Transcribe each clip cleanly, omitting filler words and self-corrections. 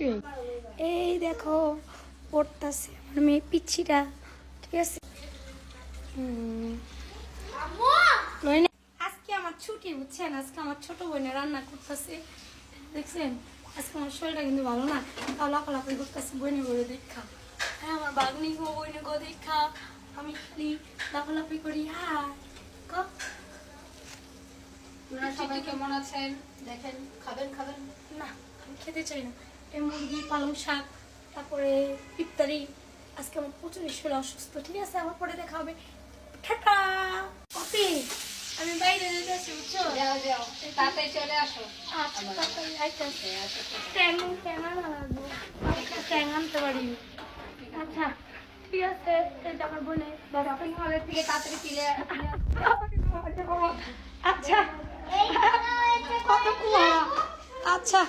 এই দেখো পড়তেছে আমার মেয়ে পিচ্ছিটা, ঠিক আছে। আজকে আমার ছুটি, বুঝছেন, আজকে আমার ছোট বোনে রান্না করতেছে, দেখছেন। আজকে আমার শরীরটা কিন্তু ভালো না, তাও লাফালাফি করতেছে বইনে বলে দেখা। হ্যাঁ, আমার বাগনি গো বইনে গো দেখা আমি খালি লাফালাফি করি। হ্যাঁ, সবাই কেমন আছেন? দেখেন, খাবেন খাবেন না, আমি খেতে চাই না। এই মুরগি, পালং শাক, তারপরে ইফতারি। আজকে আমার প্রচুর শরীর অসুস্থ, ঠিক আছে। আমার পরে দেখা হবে, টাটা। কপি, আমি বাইরে যেতে আসি, বুঝছো। যাও যাও, তাড়াতাড়ি চলে আসো। আচ্ছা, তাড়াতাড়ি আইতাছি। ট্যাং আনা লাগবো, ট্যাং আনতে পারি। আচ্ছা ঠিক আছে, এটা আমার বোনে শপিং মলের থেকে তাড়াতাড়ি ফিরে আচ্ছা কত কুয়া। আচ্ছা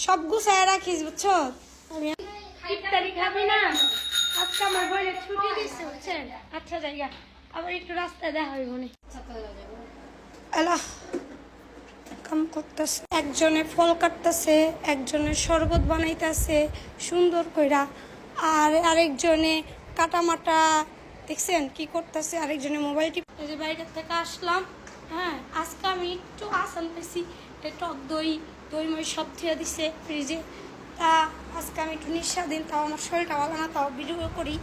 সব গুছায় রাখিস, বুঝছো। আমি ইফতারি খাবি না, আজকে আমার বোনের ছুটি দিচ্ছে, বুঝছেন। আচ্ছা জায়গা আবার একটু রাস্তায় দেখা হইব নি। আল্লাহ কাম করতেছে, একজনে ফল কাটতেছে, একজনে শরবত বানাইতেছে সুন্দর কইরা, আর আরেকজনে কাটামাটা, দেখছেন কি করতেছে। আরেকজনে মোবাইল টিপ। এই যে বাইরের থেকে আসলাম, হ্যাঁ, আজকে আমি একটু আসান পেয়েছি, টক দই দই মই সব ধুয়ে দিছে ফ্রিজে। তা আজকে আমি একটু নিঃস্বাধীন, তাও আমার শরীরটা ভালো না, তাও ভিডিও করি।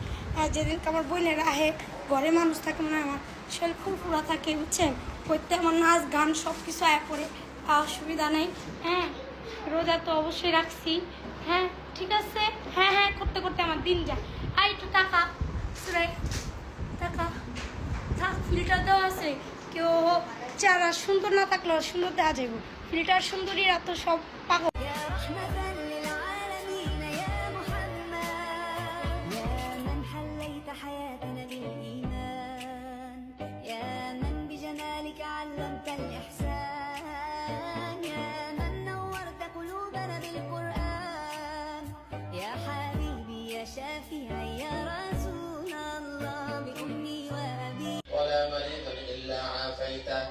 যেদিনকে আমার বোনেরা আহে, ঘরে মানুষ থাকে না, আমার শরীর ফুরফুরা থাকে, বুঝছেন। করতে আমার নাচ গান সব কিছু আয়া পড়ে, অসুবিধা নেই। হ্যাঁ, রোজা তো অবশ্যই রাখছি। হ্যাঁ ঠিক আছে, হ্যাঁ হ্যাঁ করতে করতে আমার দিন যায়। আর একটু টাকা টাকা থাক, ফিল্টার দেওয়া আছে, কেউ চারা সুন্দর না থাকলেও সুন্দর দেওয়া যাইব। ফিল্টার সুন্দরীরা তো সব পাগল। ولا مريضا إلا عافيته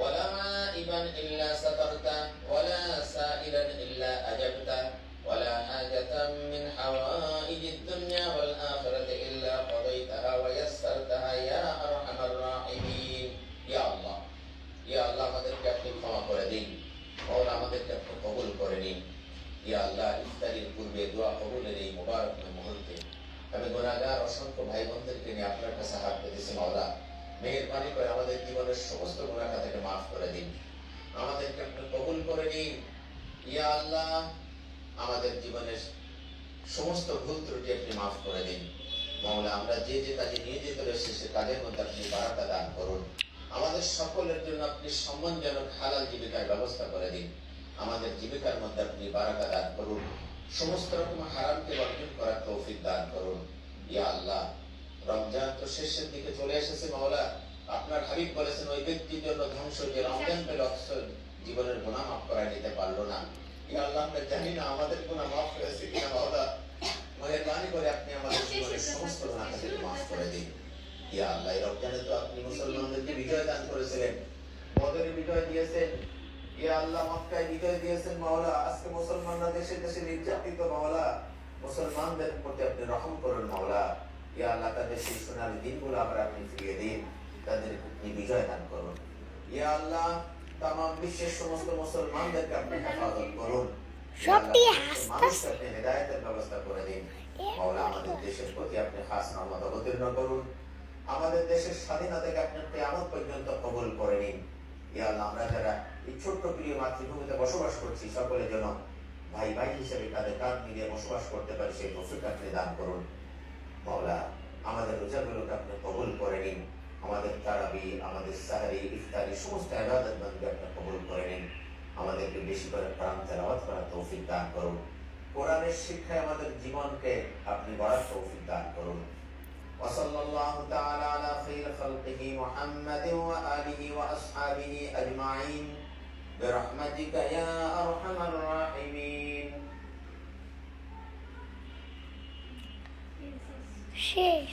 ولا غائبا إلا سترته ولا سائلا إلا أجبته ولا حاجة من حوائج الدنيا والآخرة إلا قضيتها ويسرتها يا أرحم الراحمين يا الله يا الله আমাদেরকে আপনি ক্ষমা করে দিন, মওলা আমাদেরকে আপনি কবুল করে নিন। ইয়া আল্লাহ, ইফতারির পূর্বে দোয়া কবুলের এই মুবারক মুহূর্তে আমি গুনাহগার অসংখ্য ভাই বোনদেরকে নিয়ে আপনার কাছে হাত পেতেছি। মওলা মেহেরবানি করে আমাদের জীবনের সমস্ত গুনাহ খাতাকে মাফ করে দিন, আমাদেরকে আপনি কবুল করে নিন। ইয়া আল্লাহ, আমাদের জীবনের সমস্ত ভুল ত্রুটি আপনি মাফ করে দিন। মওলা, আমরা যে যে কাজে নিয়োজিত রয়েছে সে কাজের মধ্যে আপনি বারাকা দান করুন। আমাদের সকলের জন্য আপনি সম্মানজনক হালাল জীবিকার ব্যবস্থা করে দিন। আমাদের জীবিকার মধ্যে আপনি বারাকা দান করুন। সমস্ত রকম হারামকে বর্জন করার তৌফিক দান করুন। ইয়া আল্লাহ, রমজান তো শেষের দিকে চলে এসেছে। মাওলা, আপনার হাবিব বলেছেন ওই ব্যক্তির জন্য ধ্বংস যে রমজান পেল অথচ জীবনের গুনাহ মাফ করায় নিতে পারলো না। ইয়া আল্লাহ, আমরা জানি না আমাদের গুনাহ মাফ হয়েছে কিনা। মাওলা, মেহেরবানি করে আপনি আমাদের জীবনের সমস্ত গুনাহকে মাফ করে দিন। ইয়া আল্লাহ, এই রমজানে তো আপনি মুসলমানদেরকে বিজয় দান করেছিলেন, বদরে বিজয় দিয়েছেন। ইয়া আল্লাহ, মক্কায় বিজয় দিয়েছেন। মাওলা, আজকে মুসলমানরা দেশে দেশে নির্যাতিত। মাওলা, মুসলমানদের প্রতি আপনি রহম করুন। মাওলা, ইয়া আল্লাহ, তাদের সেই সোনালী দিনগুলো আবার আপনি ফিরিয়ে দিন, তাদের আপনি বিজয় দান করুন। ইয়া আল্লাহ, তামাম বিশ্বের সমস্ত মুসলমানদেরকে আপনি হেফাজত করুন। মানুষকে আপনি হেদায়েতের ব্যবস্থা করে দিন। মাওলা, আমাদের দেশের প্রতি আপনি খাস রহমত অবতীর্ণ করুন। আমাদের দেশের স্বাধীনতাকে আপনি কিয়ামত পর্যন্ত কবুল করে নিন। ইয়া আল্লাহ, আমরা যারা এই ছোট্ট প্রিয় মাতৃভূমিতে বসবাস করছি সকলের জন্য ভাই ভাই হিসেবে কাঁধে কাঁধ মিলিয়ে বসবাস করতে পারি সেই তৌফিক আপনি দান করুন। মাওলা, আমাদের রোজাগুলোকে আপনি কবুল করে নিন। আমাদের তারাবি, আমাদের সাহরি, ইফতারি সমস্ত ইবাদত বন্দী আপনি কবুল করে নিন। আমাদেরকে বেশি করে কোরআন তেলাওয়াত করার তৌফিক দান করুন। কোরআনের শিক্ষায় আমাদের জীবনকে আপনি গড়ার তৌফিক দান করুন। وصلى الله تعالى على خير خلقه محمد وآله وأصحابه أجمعين برحمتك يا أرحم الراحمين. শেষ।